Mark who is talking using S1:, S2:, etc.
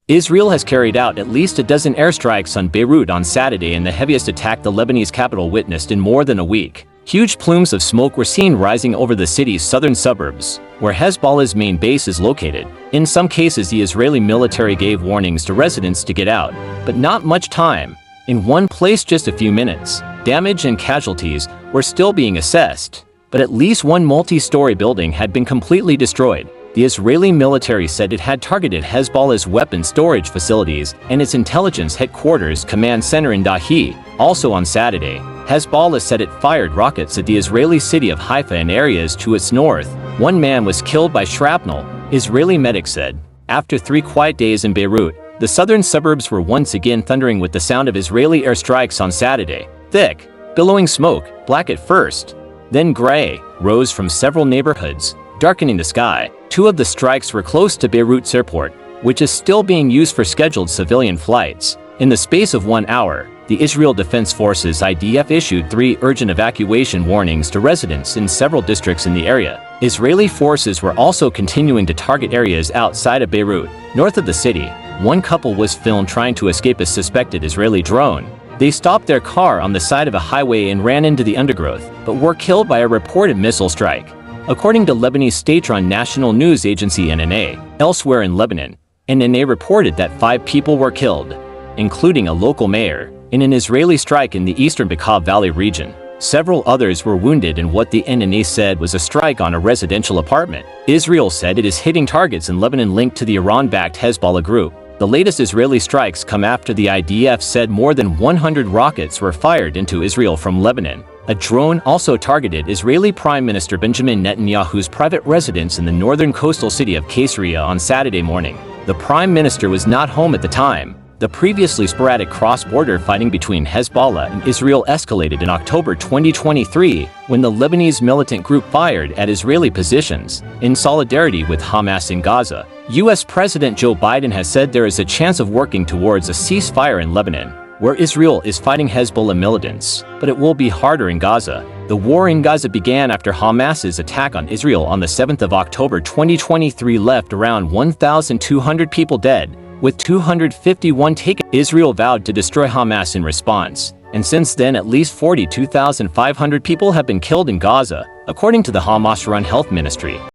S1: Israel has carried out at least a dozen airstrikes on Beirut on Saturday, and the heaviest attack the Lebanese capital witnessed in more than a week. Huge plumes of smoke were seen rising over the city's southern suburbs, where Hezbollah's main base is located. In some cases, the Israeli military gave warnings to residents to get out, but not much time. In one place, just a few minutes. Damage and casualties were still being assessed, but at least one multi-story building had been completely destroyed. The Israeli military said it had targeted Hezbollah's weapon storage facilities and its intelligence headquarters command center in Dahi. Also on Saturday, Hezbollah said it fired rockets at the Israeli city of Haifa and areas to its north. One man was killed by shrapnel, Israeli medics said. After 3 quiet days in Beirut, the southern suburbs were once again thundering with the sound of Israeli airstrikes on Saturday. Thick, billowing smoke, black at first, then gray, rose from several neighborhoods, darkening the sky. 2 of the strikes were close to Beirut's airport, which is still being used for scheduled civilian flights. In the space of 1 hour, the Israel Defense Forces (IDF) issued 3 urgent evacuation warnings to residents in several districts in the area. Israeli forces were also continuing to target areas outside of Beirut. North of the city, one couple was filmed trying to escape a suspected Israeli drone. They stopped their car on the side of a highway and ran into the undergrowth, but were killed by a reported missile strike. According to Lebanese state-run national news agency NNA, elsewhere in Lebanon, NNA reported that 5 people were killed, including a local mayor, in an Israeli strike in the eastern Bekaa Valley region. Several others were wounded in what the NNA said was a strike on a residential apartment. Israel said it is hitting targets in Lebanon linked to the Iran-backed Hezbollah group. The latest Israeli strikes come after the IDF said more than 100 rockets were fired into Israel from Lebanon. A drone also targeted Israeli Prime Minister Benjamin Netanyahu's private residence in the northern coastal city of Caesarea on Saturday morning. The Prime Minister was not home at the time. The previously sporadic cross-border fighting between Hezbollah and Israel escalated in October 2023 when the Lebanese militant group fired at Israeli positions in solidarity with Hamas in Gaza. U.S. President Joe Biden has said there is a chance of working towards a ceasefire in Lebanon, where Israel is fighting Hezbollah militants, but it will be harder in Gaza. The war in Gaza began after Hamas's attack on Israel on the 7th of October 2023 left around 1,200 people dead, with 251 taken. Israel vowed to destroy Hamas in response, and since then at least 42,500 people have been killed in Gaza, according to the Hamas-run health ministry.